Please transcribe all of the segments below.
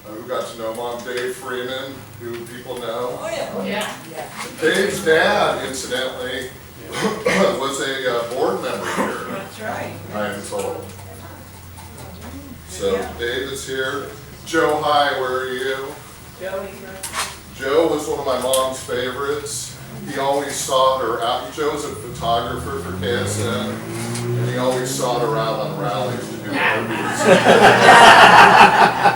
who got to know Mom, Dave Freeman, who people know. Oh, yeah. Oh, yeah. Dave's dad, incidentally, was a board member here, That's right. I am told. So Dave is here. Joe, hi, where are you? Joey. Joe was one of my mom's favorites. He always sought her out. Joe's a photographer for KSN, and he always sought her out on rallies to do interviews.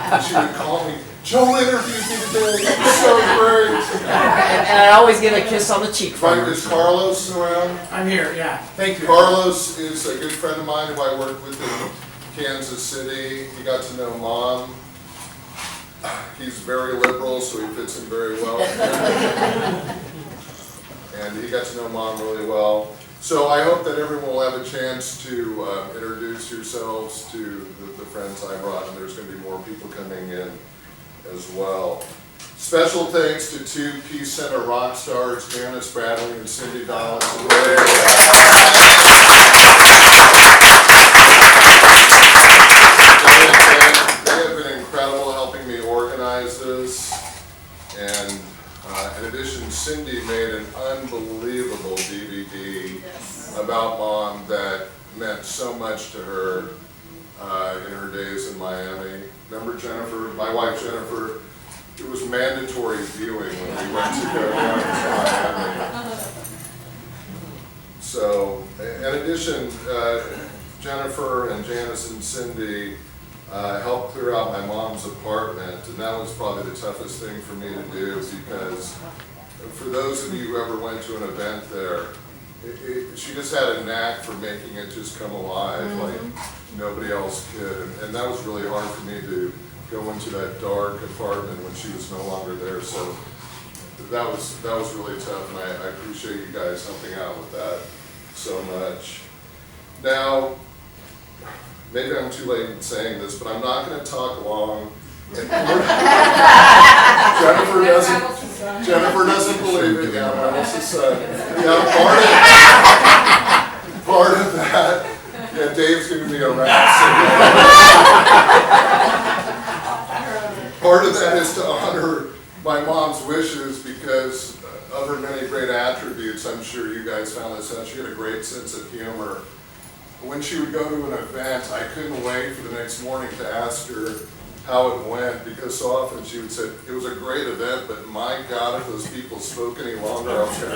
And she would call me, Joe interviewed me today, it was so great. And I always get a kiss on the cheek from Right, her. is Carlos around? I'm here, yeah, thank you. Carlos is a good friend of mine who I worked with in Kansas City. He got to know Mom. He's very liberal, so he fits in very well. And he got to know Mom really well. So I hope that everyone will have a chance to introduce yourselves to the friends I brought, and there's going to be more people coming in as well. Special thanks to two Peace Center rock stars, Janice Bradley and Cindy Donaldson. They have been incredible helping me organize this. And in addition, Cindy made an unbelievable DVD about Mom that meant so much to her in her days in Miami. Remember Jennifer, my wife Jennifer, it was mandatory viewing when we went to go down to Miami. So, in addition, Jennifer and Janice and Cindy helped clear out my mom's apartment, and that was probably the toughest thing for me to do, because for those of you who ever went to an event there, she just had a knack for making it just come alive like nobody else could, and that was really hard for me to go into that dark apartment when she was no longer there. So that was really tough, and I appreciate you guys helping out with that so much. Now, maybe I'm too late in saying this, but I'm not going to talk long. Jennifer doesn't believe it. Yeah, my son. Yeah, part of that. Yeah, Dave's giving me a rap. Part of that is to honor my mom's wishes because of her many great attributes. I'm sure you guys found this out. She had a great sense of humor. When she would go to an event, I couldn't wait for the next morning to ask her how it went, because so often she would say, it was a great event, but my God, if those people spoke any longer, I was going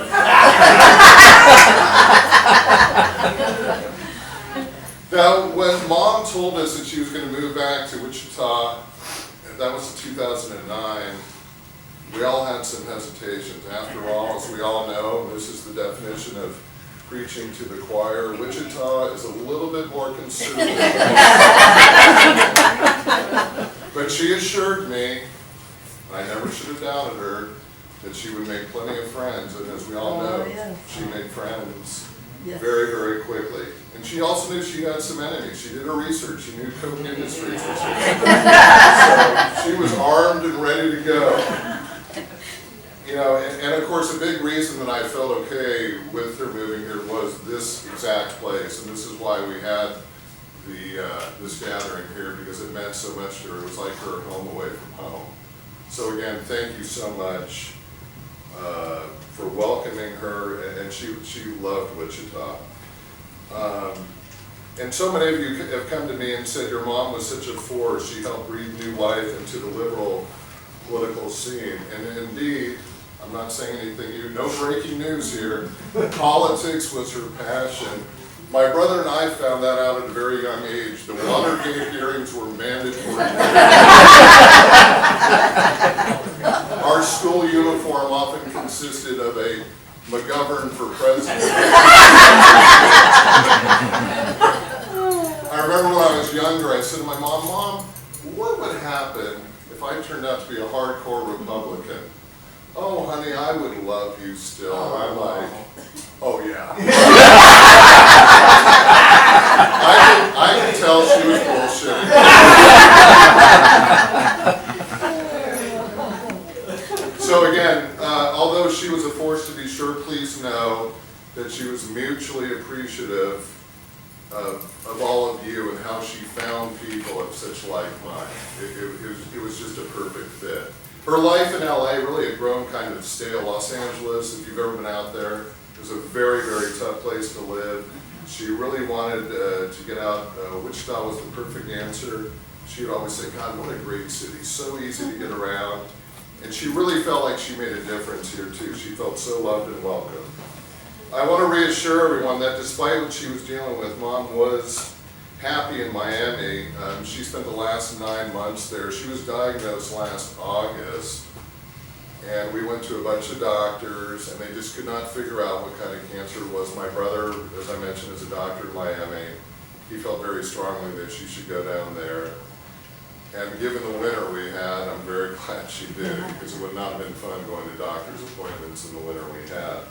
to Now, when Mom told us that she was going to move back to Wichita, and that was 2009, we all had some hesitations. After all, as we all know, this is the definition of preaching to the choir, Wichita is a little bit more conservative. But she assured me, I never should have doubted her, that she would make plenty of friends, and as we all know, she made friends very, very quickly. And she also knew she had some enemies. She did her research. She knew Coke Industries was so she was armed and ready to go. You know, and of course, a big reason that I felt okay with her moving here was this exact place, and this is why we had this gathering here, because it meant so much to her. It was like her home away from home. So again, thank you so much for welcoming her, and she loved Wichita. And so many of you have come to me and said your mom was such a force. She helped breathe new life into the liberal political scene, and indeed, I'm not saying anything new, no breaking news here. Politics was her passion. My brother and I found that out at a very young age. The Watergate hearings were mandatory. Our school uniform often consisted of a McGovern for president. I remember when I was younger, I said to my mom, Mom, what would happen if I turned out to be a hardcore Republican? Oh, honey, I would love you still. I'm like, oh yeah. I could tell she was bullshitting. So again, although she was a force to be sure, please know that she was mutually appreciative of all of you and how she found people of such like mind. It was just just a perfect fit. Her life in LA really had grown kind of stale. Los Angeles, if you've ever been out there, it was a very, very tough place to live. She really wanted to get out. Wichita was the perfect answer. She would always say, God, what a great city, so easy to get around. And she really felt like she made a difference here too. She felt so loved and welcome. I want to reassure everyone that despite what she was dealing with, Mom was happy in Miami. She spent the last 9 months there. She was diagnosed last August, and we went to a bunch of doctors, and they just could not figure out what kind of cancer it was. My brother, as I mentioned, is a doctor in Miami. He felt very strongly that she should go down there. And given the winter we had, I'm very glad she did, because it would not have been fun going to doctor's appointments in the winter we had.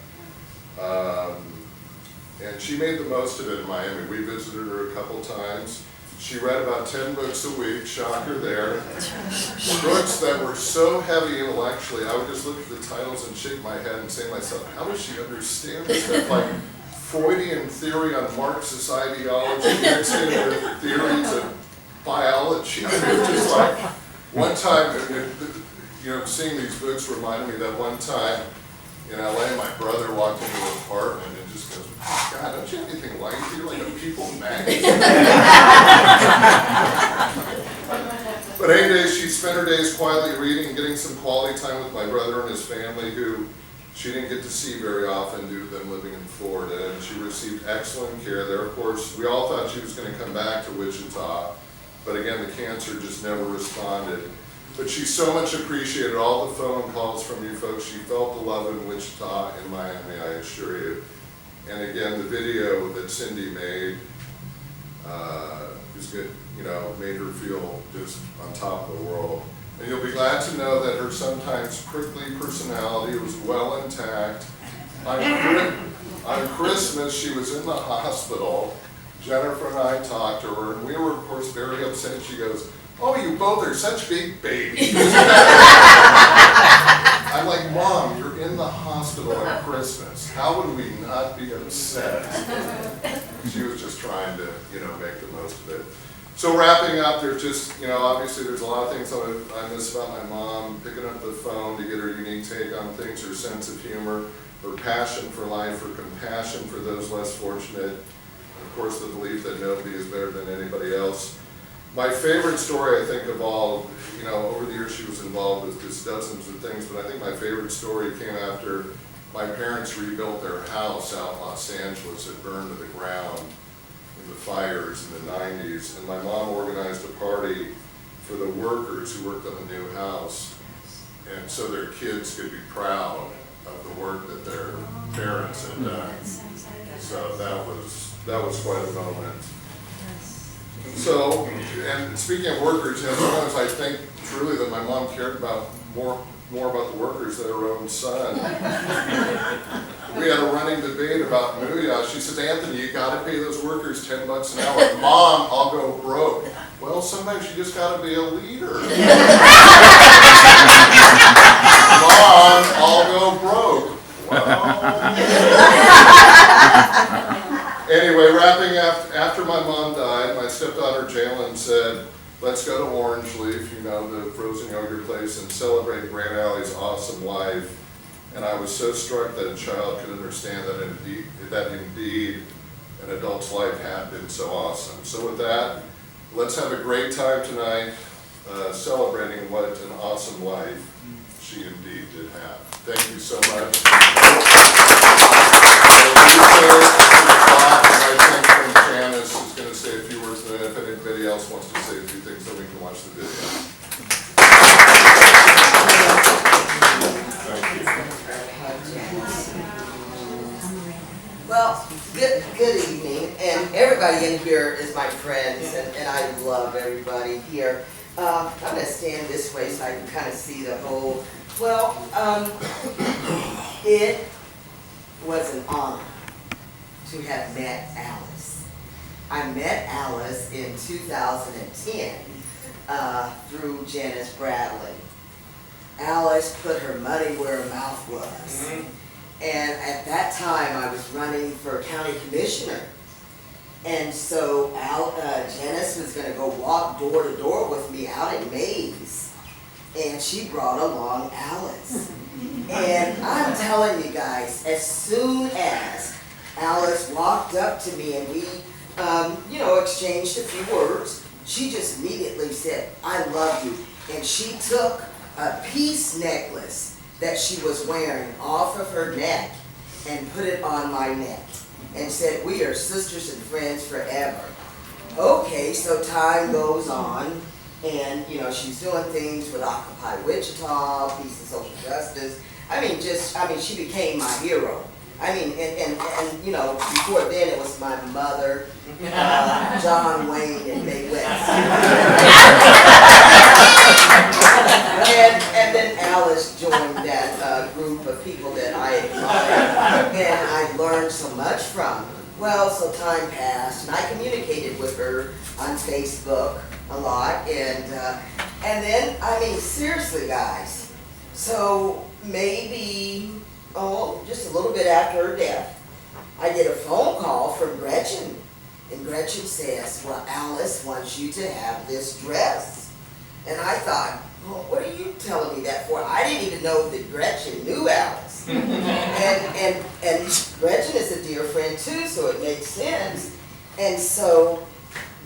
And she made the most of it in Miami. We visited her a couple times. She read about 10 books a week, shocker there. Books that were so heavy intellectually, I would just look at the titles and shake my head and say to myself, how does she understand this stuff? Like Freudian theory on Marxist ideology, mixed in with theories of biology. I mean, just like, one time, seeing these books reminded me that one time in LA, my brother walked into an apartment and just goes, God, don't you have anything like you? Like a People magazine. But any day, she spent her days quietly reading and getting some quality time with my brother and his family, who she didn't get to see very often due to them living in Florida. And she received excellent care there. Of course, we all thought she was going to come back to Wichita, but again, the cancer just never responded. But she so much appreciated all the phone calls from you folks. She felt the love in Wichita and Miami, I assure you. And again, the video that Cindy made is good, made her feel just on top of the world. And you'll be glad to know that her sometimes prickly personality was well intact. On Christmas, she was in the hospital. Jennifer and I talked to her, and we were, of course, very upset. She goes, oh, you both are such big babies. I'm like, Mom, you're in the hospital at Christmas. How would we not be upset? She was just trying to, make the most of it. So wrapping up, there's just, obviously there's a lot of things I miss about my mom. Picking up the phone to get her unique take on things, her sense of humor, her passion for life, her compassion for those less fortunate, and of course the belief that nobody is better than anybody else. My favorite story, I think, of all, over the years she was involved with just dozens of things, but I think my favorite story came after my parents rebuilt their house out in Los Angeles. It burned to the ground in the fires in the 90s, and my mom organized a party for the workers who worked on the new house, and so their kids could be proud of the work that their parents had done. So that was quite a moment. So, and speaking of workers, sometimes I think truly that my mom cared about more about the workers than her own son. We had a running debate about Mooyah. She says, Anthony, you got to pay those workers $10 an hour. Mom, I'll go broke. Well, sometimes you just got to be a leader. Mom, I'll go broke. Well. Anyway, wrapping after my mom died, my stepdaughter Jalen said, let's go to Orange Leaf, the frozen yogurt place, and celebrate Grant Alley's awesome life. And I was so struck that a child could understand that indeed an adult's life had been so awesome. So with that, let's have a great time tonight celebrating what an awesome life she indeed did have. Thank you so much. I think Janice is going to say a few words, and then if anybody else wants to say a few things, then we can watch the video. Thank you. Well, good evening, and everybody in here is my friends, and I love everybody here. I'm going to stand this way so I can kind of see the whole. Well, it was an honor to have met Alice. I met Alice in 2010 through Janice Bradley. Alice put her money where her mouth was. And at that time, I was running for county commissioner. And so Janice was going to go walk door to door with me out in Mays. and she brought along Alice. And I'm telling you guys, as soon as Alice walked up to me and we, exchanged a few words, she just immediately said, "I love you." And she took a peace necklace that she was wearing off of her neck and put it on my neck and said, "We are sisters and friends forever." Okay, so time goes on, and she's doing things with Occupy Wichita, Peace and Social Justice. She became my hero. And before then it was my mother, John Wayne and Mae West. and then Alice joined that group of people that I admired and I learned so much from. Well, so time passed, and I communicated with her on Facebook a lot, and then, seriously, guys, so maybe, just a little bit after her death, I get a phone call from Gretchen, and Gretchen says, "Well, Alice wants you to have this dress." And I thought, "Well, what are you telling me that for?" I didn't even know that Gretchen knew Alice. and Gretchen is a dear friend too, so it makes sense. And so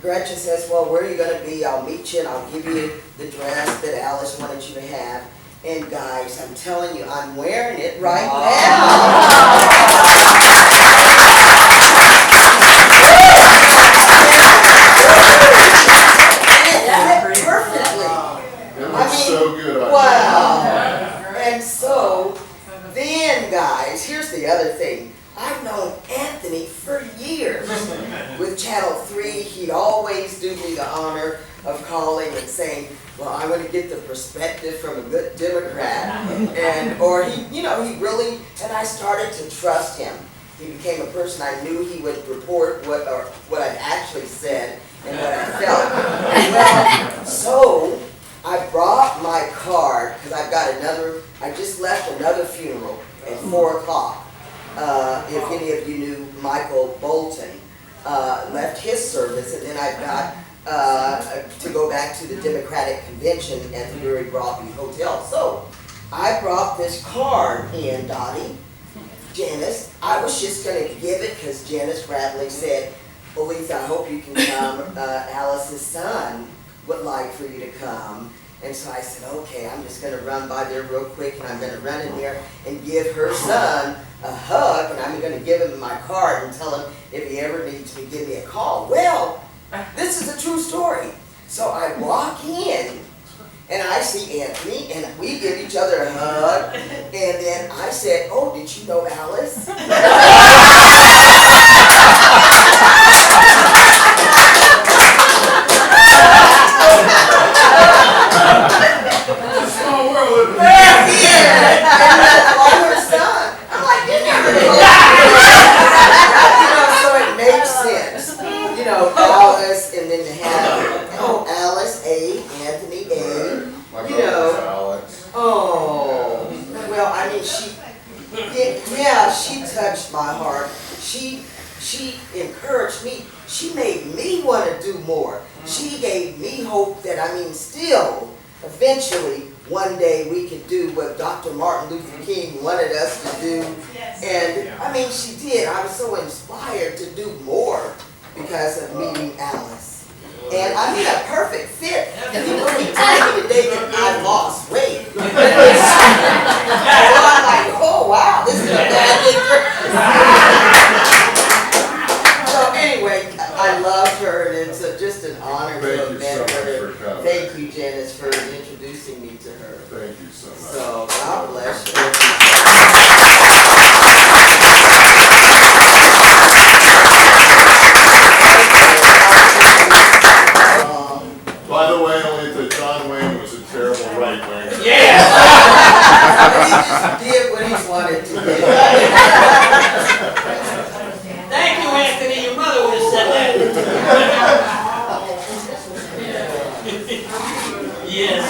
Gretchen says, "Well, where are you going to be? I'll meet you and I'll give you the dress that Alice wanted you to have." And guys, I'm telling you, I'm wearing it right now. It fit perfectly. It looks so good on you. Wow. And so then, guys, here's the other thing. I've known Anthony for years. With Channel 3, he'd always do me the honor of calling and saying, "Well, I want to get the perspective from a good Democrat." He really, and I started to trust him. He became a person I knew he would report what I'd actually said and what I felt. Well, so I brought my card, because I just left another funeral at 4 o'clock. If any of you knew Michael Bolton, left his service, and then I've got to go back to the Democratic Convention at the Murray Broadview Hotel. So I brought this card in, Dottie, Janice. I was just going to give it because Janice Bradley said, "Well, Lisa, I hope you can come. Alice's son would like for you to come." And so I said, "Okay, I'm just going to run by there real quick, and I'm going to run in there and give her son a hug, and I'm going to give him my card and tell him if he ever needs me, give me a call." Well, this is a true story. So I walk in, and I see Anthony, and we give each other a hug, and then I said, "Oh, did you know Alice?" Small world. And that's all her son. I'm like, "You never know." So it makes sense. Alice, and then to have, Alice A, Anthony A. My brother's Alex. Oh, well, she touched my heart. She encouraged me. She made me want to do more. She gave me hope that, still, eventually, one day we could do what Dr. Martin Luther King wanted us to do. And, she did. I was so inspired to do more because of meeting Alice. And a perfect fit. And people keep telling me today that I lost weight. So I'm like, "Oh wow, this is a bad thing." So anyway, I loved her, and it's just an honor to have met her. Thank you, Janice, for introducing me to her. Thank you so much. So God bless you. By the way, only that John Wayne was a terrible right-winger. Yeah! He just did what he wanted to do. Thank you, Anthony. Your mother would have said that. Yes.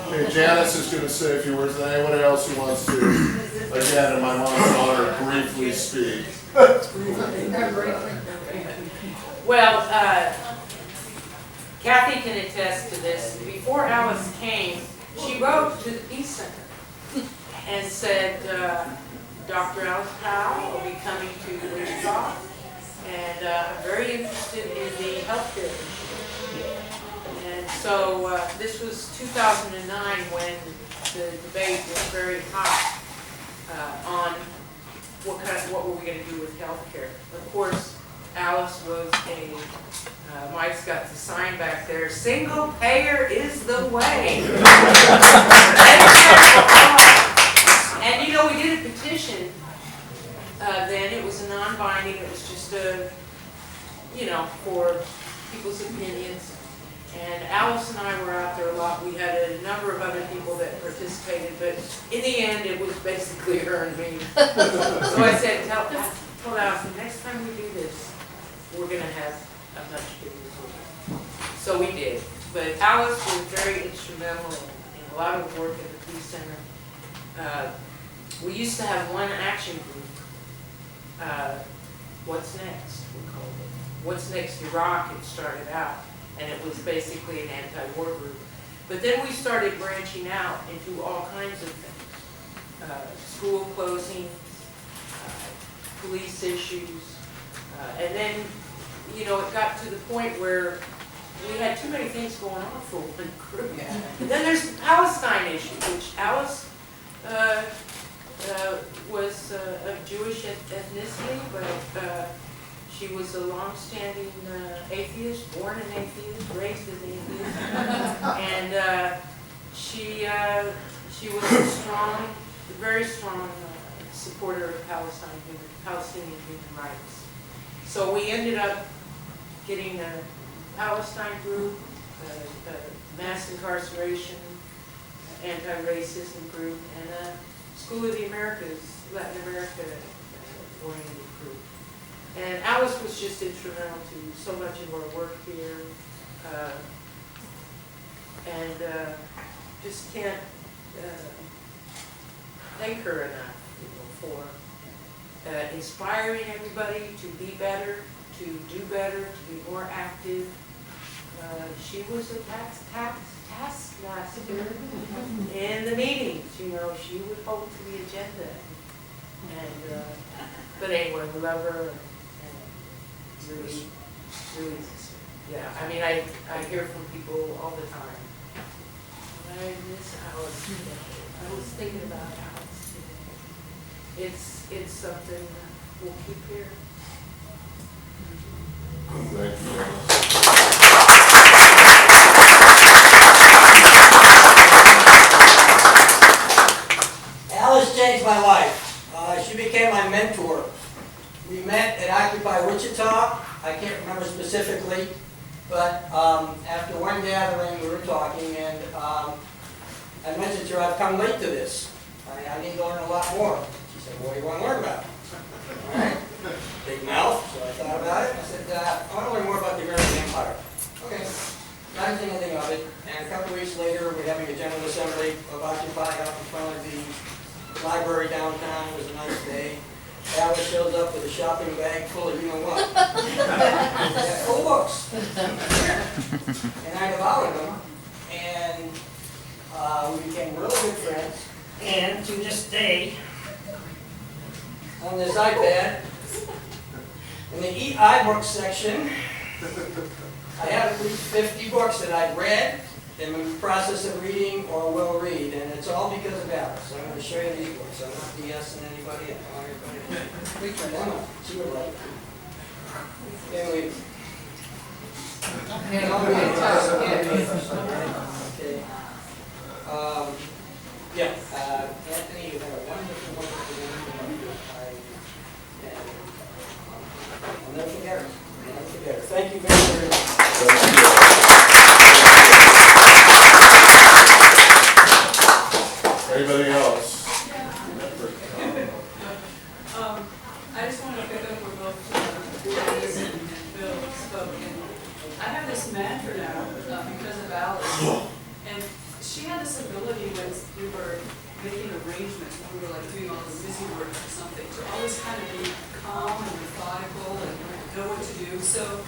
Okay, Janice is going to say a few words, and anyone else who wants to, again, in my mom's honor, briefly speak. Well, Kathy can attest to this. Before Alice came, she wrote to the Peace Center and said, Dr. Alice Powell will be coming to Wichita, and I'm very interested in the healthcare issue. And so this was 2009 when the debate was very hot on what were we going to do with healthcare. Of course, Alice was Mike's got the sign back there, single payer is the way. And you know, we did a petition then. It was a non-binding, it was just for people's opinions. And Alice and I were out there a lot. We had a number of other people that participated, but in the end, it was basically her and me. So I said, told Alice, the next time we do this, we're going to have a much bigger group. So we did. But Alice was very instrumental in a lot of work at the Peace Center. We used to have one action group. What's next? We called it. What's Next Iraq? It started out. And it was basically an anti-war group. But then we started branching out into all kinds of things. School closing, police issues. And then, it got to the point where we had too many things going on for one group. Yeah. And then there's the Palestine issue, which Alice was of Jewish ethnicity, but she was a long-standing atheist, born an atheist, raised as an atheist, and she was a very strong supporter of Palestinian human rights. So we ended up getting a Palestine group, a mass incarceration, anti-racism group, and a School of the Americas, Latin America oriented group. And Alice was just instrumental to so much of our work here, and just can't thank her enough, for inspiring everybody to be better, to do better, to be more active. She was a taskmaster in the meetings. She would hold to the agenda. And but anyway, we love her. Really, yeah. I mean, I hear from people all the time. I miss Alice today. I was thinking about Alice today. It's something we'll keep here. Thank you. Alice changed my life. She became my mentor. We met at Occupy Wichita. I can't remember specifically, but after one gathering we were talking, and I mentioned to her, I've come late to this. I need to learn a lot more. She said, what do you want to learn about? All right, big mouth, so I thought about it. I said, I want to learn more about the American Empire. Okay, not think anything of it. And a couple of weeks later, we're having a general assembly of Occupy out in front of the library downtown. It was a nice day. Alice shows up with a shopping bag full of you-know-what. Full of books. And I devoured them. And we became really good friends. And to this day, on this iPad, in the iBooks section, I have at least 50 books that I've read, in the process of reading, or will read, and it's all because of Alice. I'm going to show you these books. I'm not BSing anybody. I want everybody to know. She would like it. Anyway. Okay. Anthony, you have a wonderful, I'll never forget her. I'll never forget her. Thank you very much. Anybody else? I just wanted to pick up where both Liz and Bill spoke. And I have this mantra now because of Alice. And she had this ability when we were making arrangements, when we were like doing all the busy work or something, to always kind of be calm and methodical and know what to do. So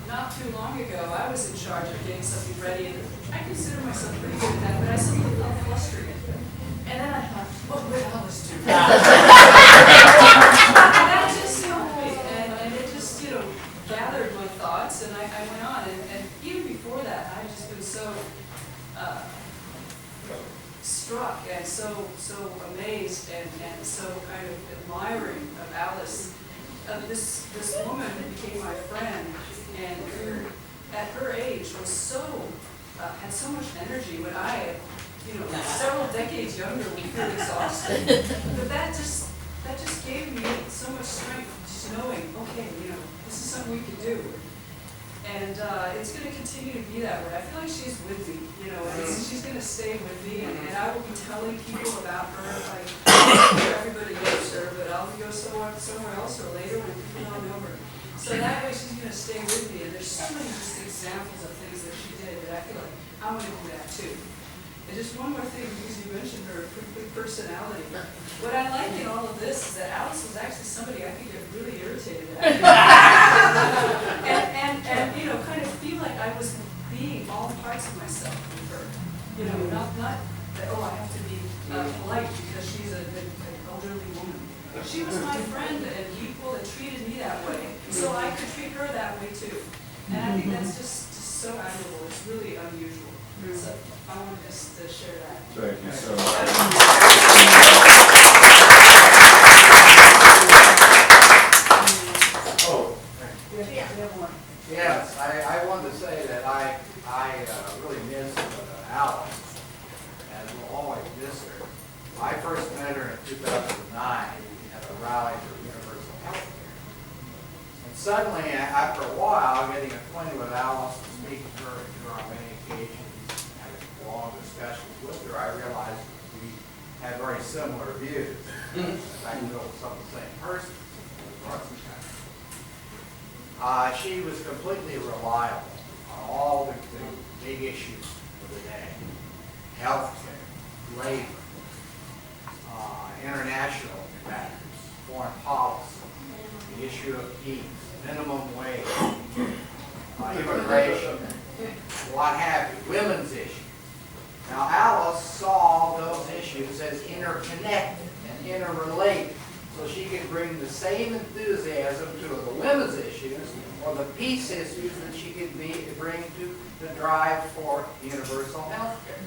not too long ago, I was in charge of getting something ready, and I consider myself pretty good at that, but I suddenly felt frustrated. And then I thought, what would Alice do? And that just helped me, and it just, gathered my thoughts, and I went on, and even before that, I've just been so struck and so amazed and so kind of admiring of Alice. This woman who became my friend and who at her age was had so much energy when I, several decades younger would feel exhausted. But that just gave me so much strength, just knowing, okay, this is something we can do. And it's going to continue to be that way. I feel like she's with me, and she's going to stay with me, and I will be telling people about her. Like, everybody knows her, but I'll go somewhere else or later when people don't know her. So that way she's going to stay with me, and there's so many just examples of things that she did that I feel like I want to do that too. And just one more thing, because you mentioned her personality. What I like in all of this is that Alice was actually somebody I could get really irritated at. and kind of feel like I was being all parts of myself with her. Not that, I have to be polite because she's an elderly woman. She was my friend and equal and treated me that way. So I could treat her that way too. And I think that's just so admirable. It's really unusual. So I wanted just to share that. Thank you so much. Oh. Yes, I wanted to say that I really miss Alice, and will always miss her. I first met her in 2009 at a rally for universal health care. And suddenly, after a while, getting acquainted with Alice and speaking to her on many occasions, having long discussions with her, I realized that we had very similar views. In fact, we were some of the same person. She was completely reliable on all the big issues of the day: healthcare, labor, international matters, foreign policy, the issue of peace, minimum wage, immigration, what have you, women's issues. Now, Alice saw those issues as interconnected and interrelated, so she could bring the same enthusiasm to the women's issues or the peace issues that she could bring to the drive for universal health care.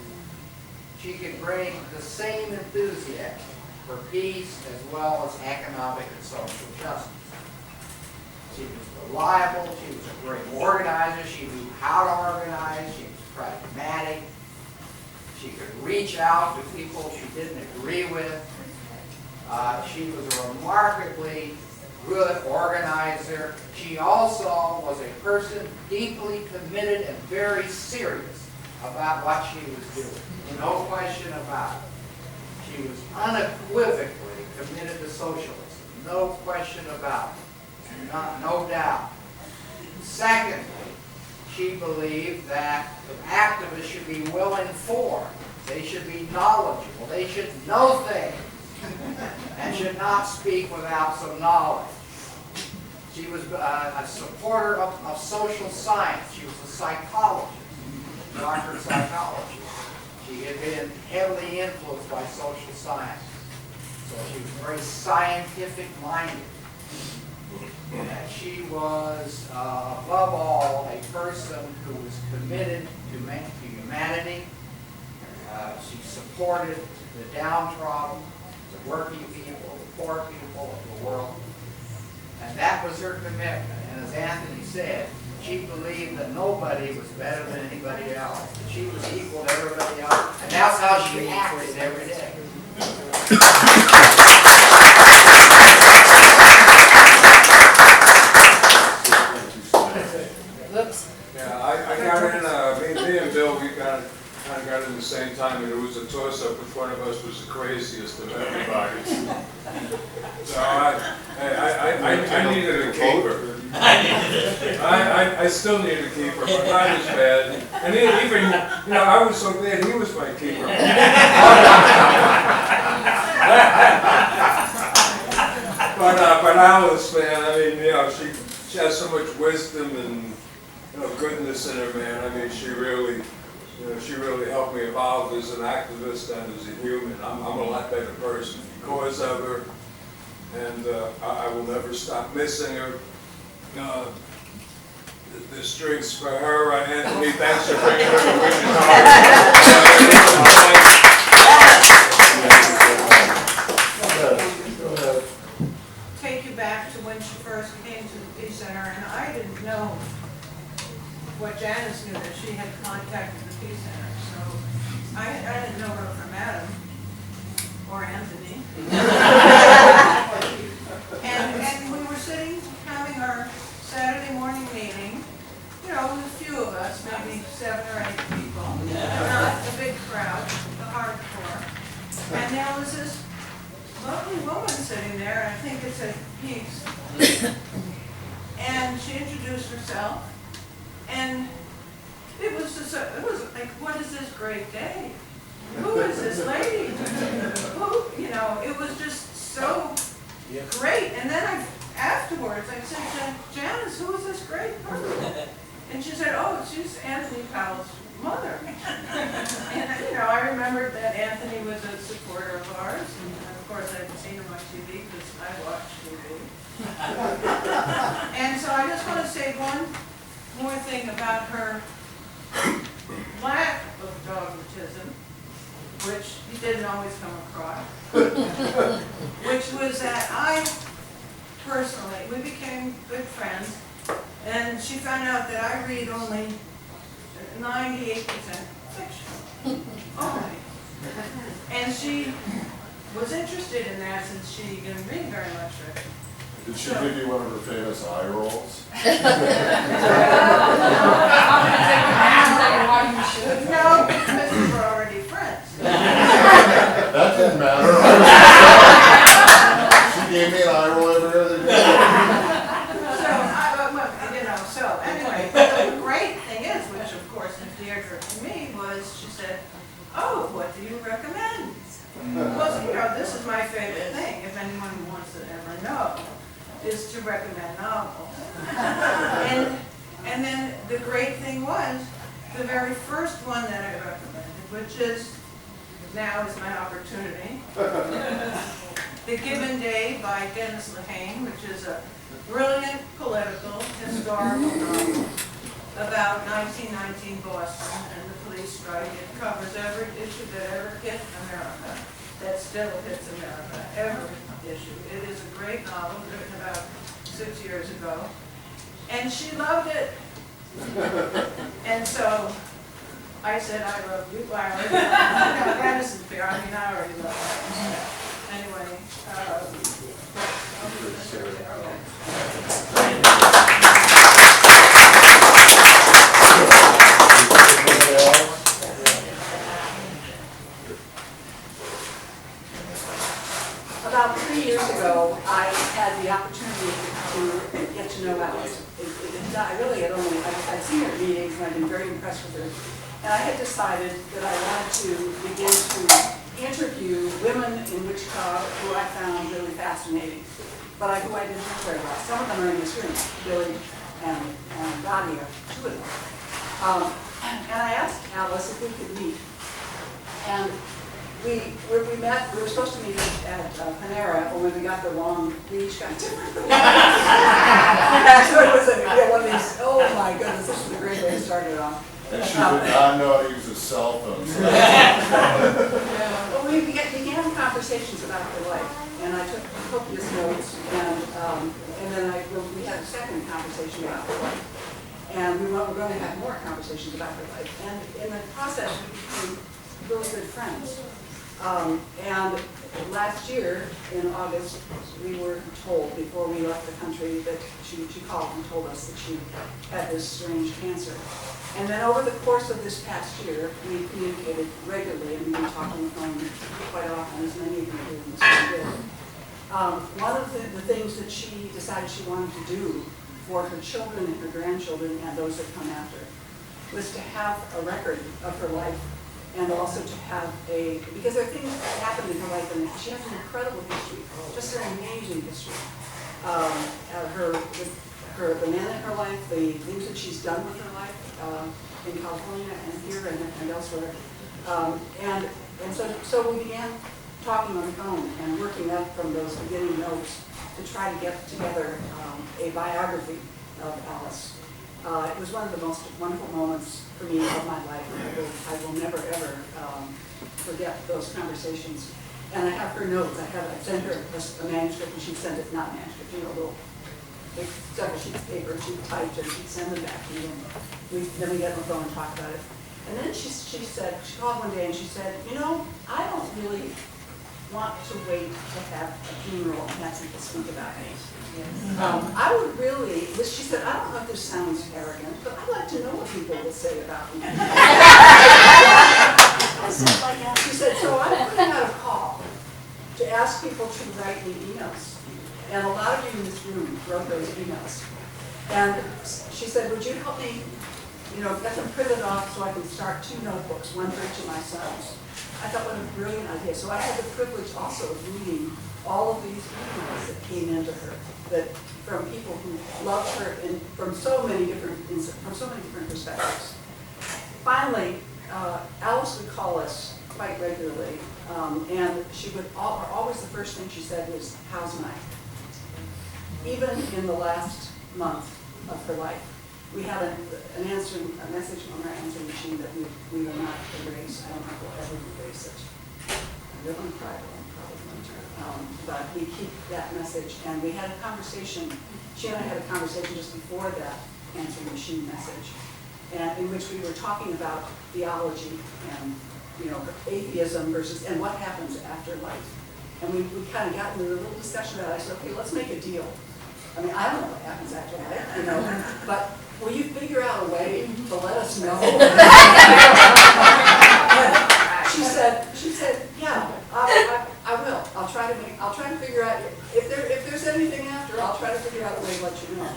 She could bring the same enthusiasm for peace as well as economic and social justice. She was reliable, she was a great organizer, she knew how to organize, she was pragmatic, she could reach out to people she didn't agree with. She was a remarkably good organizer. She also was a person deeply committed and very serious about what she was doing. No question about it. She was unequivocally committed to socialism. No question about it. No doubt. Secondly, she believed that activists should be well informed. They should be knowledgeable. They should know things and should not speak without some knowledge. She was a supporter of social science. She was a psychologist, doctor of psychology. She had been heavily influenced by social science. So she was very scientific-minded. And she was, above all, a person who was committed to humanity. She supported the downtrodden, the working people, the poor people of the world. And that was her commitment. And as Anthony said, she believed that nobody was better than anybody else. That she was equal to everybody else. And that's how she acted every day. Yeah, I got in, me and Bill, we kind of got in the same time, and it was a toss-up which one of us was the craziest of everybody. So I needed a keeper. I still need a keeper, but not as bad. And even, I was so glad he was my keeper. But Alice, man, I mean, she has so much wisdom and goodness in her, man. I mean, she really helped me evolve as an activist and as a human. I'm a lot better person because of her, and I will never stop missing her. This drink's for her. Anthony, thanks for bringing her to Wichita. Take you back to when she first came to the Peace Center, and I didn't know what Janice knew, that she had contacted the Peace Center. So I didn't know her from Adam or Anthony. and we were sitting having our Saturday morning meeting. You know, with a few of us, maybe 7 or 8 people, not a big crowd, the hardcore. And there was this lovely woman sitting there, and I think it said Peace. And she introduced herself, and it was like, what is this great day? Who is this lady? Who, you know, it was just so great. And then afterwards, I said, Janice, who is this great person? And she said, oh, she's Anthony Powell's mother. And, you know, I remembered that Anthony was a supporter of ours, and of course I've seen him on TV because I watch TV. And so I just want to say one more thing about her lack of dogmatism, which he didn't always come across, which was that I personally, we became good friends, and she found out that I read only 98% fiction. Only. And she was interested in that since she didn't read very much fiction. Did she give you one of her famous eye rolls? No, because we were already friends. That didn't matter. She gave me an eye roll every other day. So anyway, but the great thing is, which of course endeared her to me, was she said, oh, what do you recommend? Well, you know, this is my favorite thing, if anyone wants to ever know, is to recommend novels. And then the great thing was, the very first one that I recommended, which is, now is my opportunity, The Given Day by Dennis Lehane, which is a brilliant political, historical novel about 1919 Boston and the police strike. It covers every issue that ever hit America, that still hits America, every issue. It is a great novel, written about 6 years ago. And she loved it. And so I said, I love you. I already love you. No, that isn't fair. I mean, I already love you. Anyway, About 3 years ago, I had the opportunity to get to know Alice. I really had only, I'd seen her at meetings and I'd been very impressed with her. And I had decided that I wanted to begin to interview women in Wichita who I found really fascinating, but who I didn't know very well. Some of them are in this room, Billy and Dottie are 2 of them. And I asked Alice if we could meet. And we met, we were supposed to meet at Panera, but when we got the wrong, we each got different. So it was one of these, oh my goodness, this was a great way to start it off. And she did not know how to use a cell phone. So Well, we began conversations about her life, and I took copious notes, and then we had a second conversation about her life. And we were going to have more conversations about her life. And in the process, we became really good friends. And last year, in August, we were told, before we left the country, that she called and told us that she had this strange cancer. And then over the course of this past year, we communicated regularly, and we were talking on the phone quite often, as many of you do in this did. One of the things that she decided she wanted to do for her children and her grandchildren and those that come after was to have a record of her life, and also to have because there are things that happened in her life, and she has an incredible history, just an amazing history. the man in her life, the things that she's done with her life in California and here and elsewhere. And so we began talking on the phone and working up from those beginning notes to try to get together a biography of Alice. It was one of the most wonderful moments for me of my life. I will never, ever forget those conversations. And I have her notes. I sent her a manuscript, and she'd send it, not manuscript, a little big several sheets of paper, she'd type, and she'd send them back to me. And then we get on the phone and talk about it. And then she said, she called one day and she said, you know, I don't really want to wait to have a funeral and have people speak about me. I would really, she said, I don't know if this sounds arrogant, but I'd like to know what people will say about me. She said, so I'm putting out a call to ask people to write me emails. And a lot of you in this room wrote those emails. And she said, would you help me, get them printed off so I can start 2 notebooks, one for each of my sons. I thought, what a brilliant idea. So I had the privilege also of reading all of these emails that came into her, that from people who loved her from so many different perspectives. Finally, Alice would call us quite regularly, and she would always the first thing she said was, "How's Mike?" Even in the last month of her life, we had a message on our answering machine that we will not erase. I don't know if we'll ever erase it. I live on a private one, probably, but we keep that message. And we had a conversation. She and I had a conversation just before that answering machine message, and in which we were talking about theology and atheism versus and what happens after life. And we kind of got into a little discussion about it. I said, okay, let's make a deal. I mean, I don't know what happens after life, but will you figure out a way to let us know? she said, yeah, I will. I'll try to figure out if there's anything after. I'll try to figure out a way to let you know.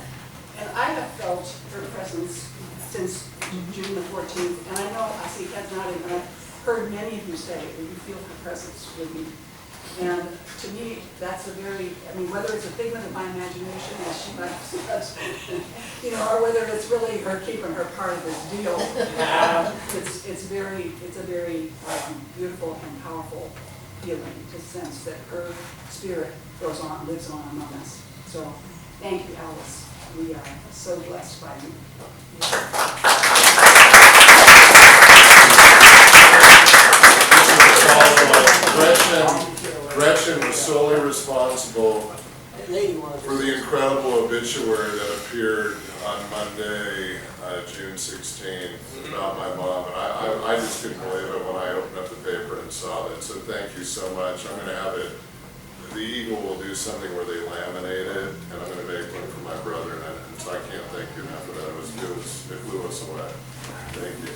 And I have felt her presence since June the 14th, and I know I see Ed nodding, and I've heard many of you say that you feel her presence with me. And to me, that's whether it's a figment of my imagination, as she might have said, or whether it's really her keeping her part of this deal, it's a very beautiful and powerful feeling to sense that her spirit lives on among us. So, thank you, Alice. We are so blessed by you. Gretchen was solely responsible for the incredible obituary that appeared on Monday, June 16th, about my mom. And I just couldn't believe it when I opened up the paper and saw that. So thank you so much. I'm going to have it. The Eagle will do something where they laminate it, and I'm going to make one for my brother. And so I can't thank you enough for that. It blew us away. Thank you.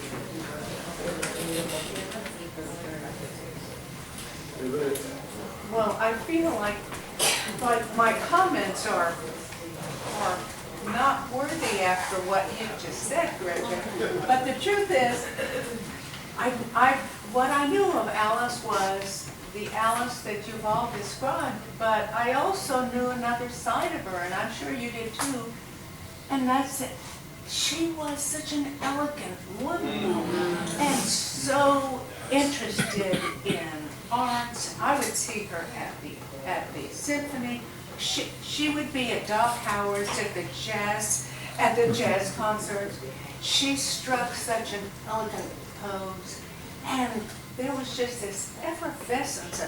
Well, I feel like my comments are not worthy after what you just said, Gretchen. But the truth is, what I knew of Alice was the Alice that you've all described, but I also knew another side of her, and I'm sure you did too, and that's it. She was such an elegant woman and so interested in arts. I would see her at the symphony. She would be at Doc Howard's at the jazz concerts. She struck such an elegant pose, and there was just this effervescence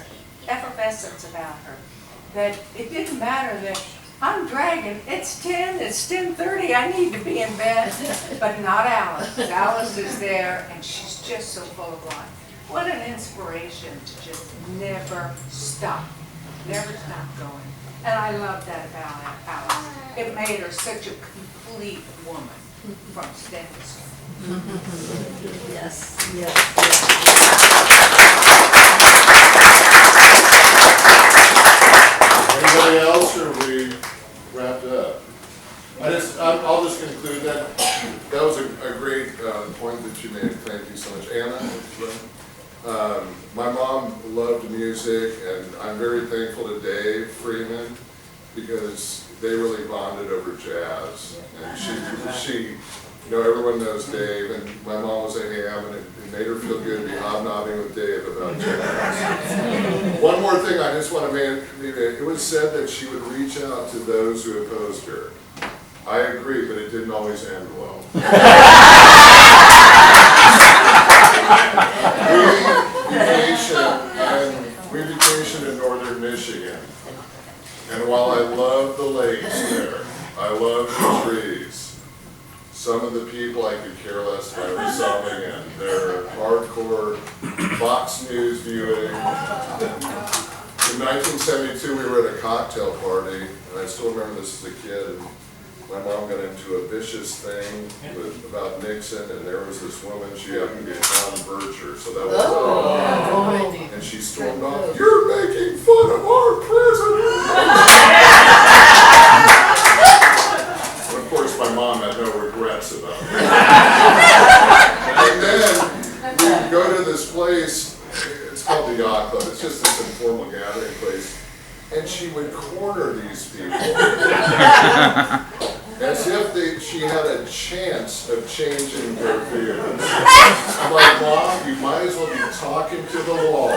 about her that it didn't matter that I'm dragging. It's 10. It's 10:30. I need to be in bed, but not Alice. Alice is there, and she's just so full of life. What an inspiration to just never stop going. And I love that about Alice. It made her such a complete woman from stem to stern. Yes. Anybody else, or are we wrapped up? I'll just conclude that. That was a great point that you made. Thank you so much. Anna? My mom loved music, and I'm very thankful to Dave Freeman, because they really bonded over jazz. And she, you know, everyone knows Dave, and my mom was a ham, and it made her feel good to be hobnobbing with Dave about jazz. One more thing I just want to make, it was said that she would reach out to those who opposed her. I agree, but it didn't always end well. We vacation in northern Michigan, and while I love the lakes there, I love the trees, some of the people I could care less if I were zooming in. They're hardcore Fox News viewing. In 1972, we were at a cocktail party, and I still remember this as a kid. And my mom got into a vicious thing about Nixon, and there was this woman, she happened to be a John Bircher, so that was and she stormed off, "You're making fun of our president!" And of course, my mom had no regrets about it. And then we would go to this place, it's called the Yacht Club, it's just this informal gathering place, and she would corner these people as if she had a chance of changing their views. I'm like, Mom, you might as well be talking to the wall.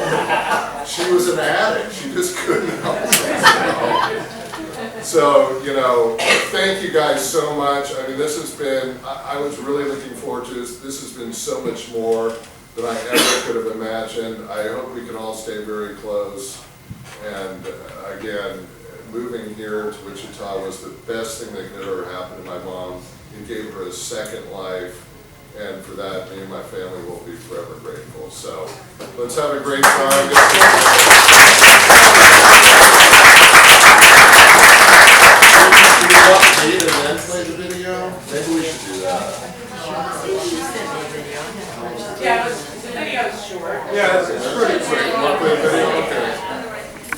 She was an addict. She just couldn't help herself. So, you know, thank you guys so much. I mean, this has been, I was really looking forward to this. This has been so much more than I ever could have imagined. I hope we can all stay very close. And again, moving here to Wichita was the best thing that could ever happen to my mom. It gave her a second life, and for that, me and my family will be forever grateful. So let's have a great time. Maybe we should do that. Yeah, the video's short. Yeah, it's pretty quick.